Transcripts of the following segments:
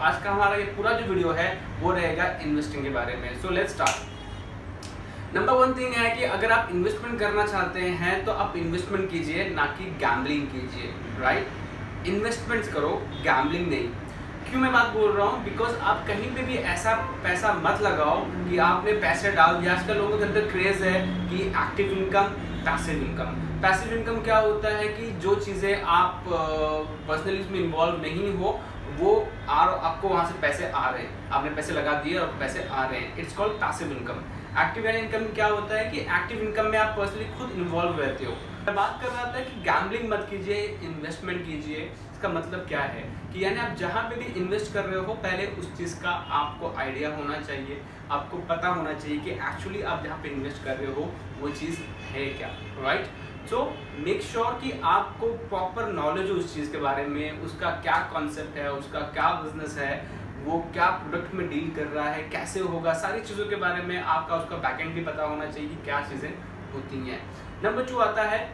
आज का हमारा ये पूरा जो वीडियो है वो रहेगा इन्वेस्टिंग के बारे में। So let's start. Number one thing है कि अगर आप इन्वेस्टमेंट करना चाहते हैं तो आप इन्वेस्टमेंट कीजिए, ना कि गैम्बलिंग कीजिए, राइट। इन्वेस्टमेंट्स करो, गैम्बलिंग नहीं। क्यों मैं बात बोल रहा हूँ? बिकॉज आप कहीं पे भी ऐसा पैसा मत लगाओ कि आपने पैसे डाल दिया। आजकल लोगों के अंदर क्रेज है कि active income, passive income. Passive income क्या होता है कि जो चीज़ें आप पर्सनली इसमें इन्वॉल्व नहीं हो वो आपको वहाँ से पैसे आ रहे हैं, आपने पैसे लगा दिए और पैसे आ रहे हैं। It's called passive income. Active income क्या होता है कि एक्टिव इनकम में आप पर्सनली खुद इन्वॉल्व रहते हो। मैं बात कर रहा था कि गैम्बलिंग मत कीजिए, इन्वेस्टमेंट कीजिए। इसका मतलब क्या है कि यानी आप जहाँ पे भी इन्वेस्ट कर रहे हो पहले उस चीज़ का आपको आइडिया होना चाहिए, आपको पता होना चाहिए कि एक्चुअली आप जहाँ पे इन्वेस्ट कर रहे हो वो चीज़ है क्या, राइट। सो मेक श्योर कि आपको प्रॉपर नॉलेज हो उस चीज़ के बारे में, उसका क्या कॉन्सेप्ट है, उसका क्या बिजनेस है, वो क्या प्रोडक्ट में डील कर रहा है, कैसे होगा, सारी चीज़ों के बारे में आपका उसका बैकएंड भी पता होना चाहिए कि क्या चीज़ें होती हैं। नंबर 2 आता है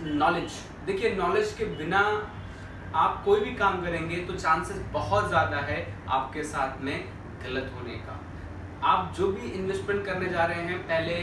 नॉलेज। देखिए, नॉलेज के बिना आप कोई भी काम करेंगे तो चांसेस बहुत ज़्यादा है आपके साथ में गलत होने का। आप जो भी इन्वेस्टमेंट करने जा रहे हैं पहले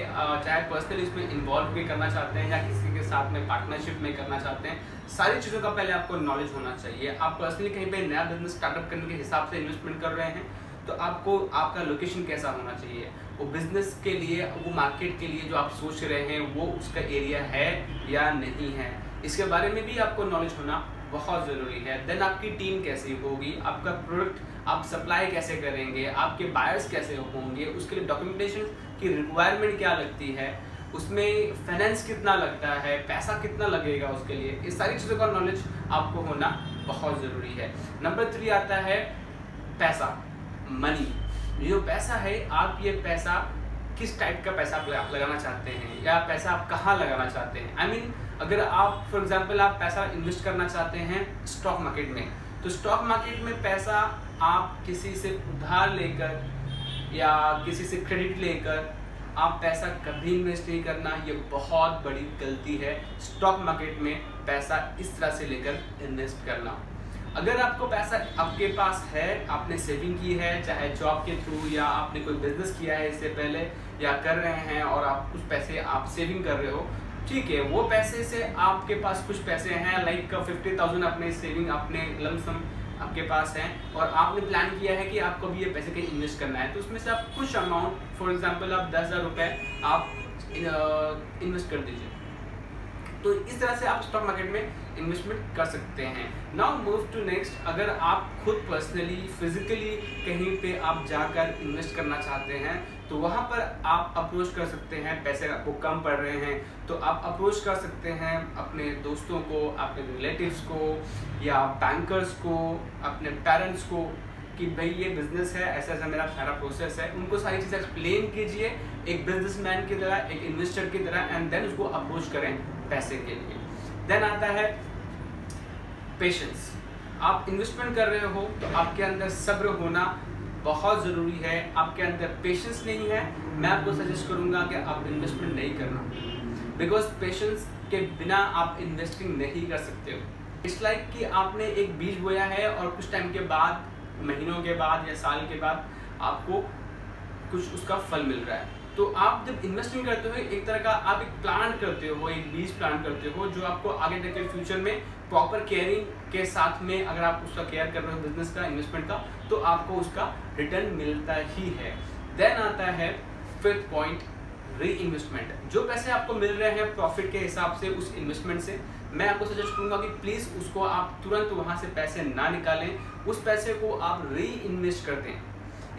चाहे पर्सनली इसमें इन्वॉल्व भी करना चाहते हैं या किसी के साथ में पार्टनरशिप में करना चाहते हैं, सारी चीज़ों का पहले आपको नॉलेज होना चाहिए। आप पर्सनली कहीं पे नया बिजनेस स्टार्टअप करने के हिसाब से इन्वेस्टमेंट कर रहे हैं तो आपको आपका लोकेशन कैसा होना चाहिए, वो बिजनेस के लिए, वो मार्केट के लिए जो आप सोच रहे हैं वो उसका एरिया है या नहीं है, इसके बारे में भी आपको नॉलेज होना बहुत ज़रूरी है। देन आपकी टीम कैसी होगी, आपका प्रोडक्ट आप सप्लाई कैसे करेंगे, आपके बायर्स कैसे होंगे, उसके लिए डॉक्यूमेंटेशन की रिक्वायरमेंट क्या लगती है, उसमें फाइनेंस कितना लगता है, पैसा कितना लगेगा उसके लिए, इस सारी चीज़ों का नॉलेज आपको होना बहुत ज़रूरी है। नंबर 3 आता है पैसा, मनी। जो पैसा है, आप ये पैसा किस टाइप का पैसा आप लगाना चाहते हैं या पैसा आप कहाँ लगाना चाहते हैं। आई मीन अगर आप फॉर एग्जांपल आप पैसा इन्वेस्ट करना चाहते हैं स्टॉक मार्केट में, तो स्टॉक मार्केट में पैसा आप किसी से उधार लेकर या किसी से क्रेडिट लेकर आप पैसा कभी इन्वेस्ट नहीं करना, ये बहुत बड़ी गलती है। स्टॉक मार्केट में पैसा इस तरह से लेकर इन्वेस्ट करना। अगर आपको पैसा आपके पास है, आपने सेविंग की है, चाहे जॉब के थ्रू या आपने कोई बिजनेस किया है इससे पहले या कर रहे हैं और आप कुछ पैसे आप सेविंग कर रहे हो, ठीक है, वो पैसे से आपके पास कुछ पैसे हैं लाइक 50,000 अपने सेविंग, अपने लमसम आपके पास हैं और आपने प्लान किया है कि आपको भी ये पैसे कहीं इन्वेस्ट करना है, तो उसमें से आप कुछ अमाउंट फॉर एग्जांपल आप 10,000 रुपये आप इन्वेस्ट कर दीजिए। तो इस तरह से आप स्टॉक मार्केट में इन्वेस्टमेंट कर सकते हैं। Now move to next. अगर आप खुद पर्सनली फिजिकली कहीं पे आप जाकर इन्वेस्ट करना चाहते हैं तो वहाँ पर आप अप्रोच कर सकते हैं। पैसे आपको कम पड़ रहे हैं तो आप अप्रोच कर सकते हैं अपने दोस्तों को, अपने रिलेटिव्स को या बैंकर्स को, अपने पेरेंट्स को कि भाई ये बिजनेस है, ऐसा ऐसा मेरा सारा प्रोसेस है। उनको सारी चीज़ें एक्सप्लेन कीजिए एक बिजनेसमैन की तरह, एक इन्वेस्टर की तरह, एंड देन उसको अप्रोच करें पैसे के लिए। देन आता है पेशेंस। आप इन्वेस्टमेंट कर रहे हो तो आपके अंदर सब्र होना बहुत ज़रूरी है। आपके अंदर पेशेंस नहीं है, मैं आपको सजेस्ट करूंगा कि आप इन्वेस्टमेंट नहीं करना, बिकॉज पेशेंस के बिना आप इन्वेस्टिंग नहीं कर सकते हो। इट्स लाइक कि आपने एक बीज बोया है और कुछ टाइम के बाद, महीनों के बाद या साल के बाद आपको कुछ उसका फल मिल रहा है। तो आप जब इन्वेस्टिंग करते हो एक तरह का आप एक प्लांट करते हो, एक बीज प्लांट करते हो जो आपको आगे तक के फ्यूचर में प्रॉपर केयरिंग के साथ में अगर आप उसका केयर कर रहे हो बिजनेस का, इन्वेस्टमेंट का, तो आपको उसका रिटर्न मिलता ही है। देन आता है 5th पॉइंट, री इन्वेस्टमेंट। जो पैसे आपको मिल रहे हैं प्रॉफिट के हिसाब से उस इन्वेस्टमेंट से, मैं आपको सजेस्ट करूंगा कि प्लीज़ उसको आप तुरंत वहाँ से पैसे ना निकालें, उस पैसे को आप री इन्वेस्ट कर दें।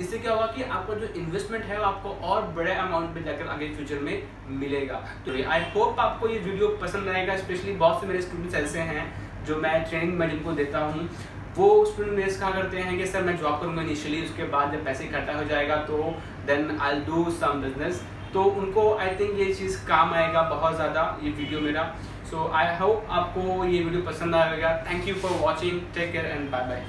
इससे क्या होगा कि आपका जो इन्वेस्टमेंट है वो आपको और बड़े अमाउंट में जाकर आगे फ्यूचर में मिलेगा। तो आई होप आपको ये वीडियो पसंद आएगा। स्पेशली बहुत से मेरे स्टूडेंट्स ऐसे हैं जो मैं ट्रेनिंग में जिनको देता हूँ, वो स्टूडेंट मेरे कहा करते हैं कि सर मैं जॉब करूँगा इनिशियली, उसके बाद जब पैसे इकट्ठा हो जाएगा तो then I will do some business. तो उनको आई थिंक ये चीज़ काम आएगा बहुत ज़्यादा ये वीडियो मेरा। सो आई होप आपको ये वीडियो पसंद आएगा। Thank you for watching, take care and bye bye.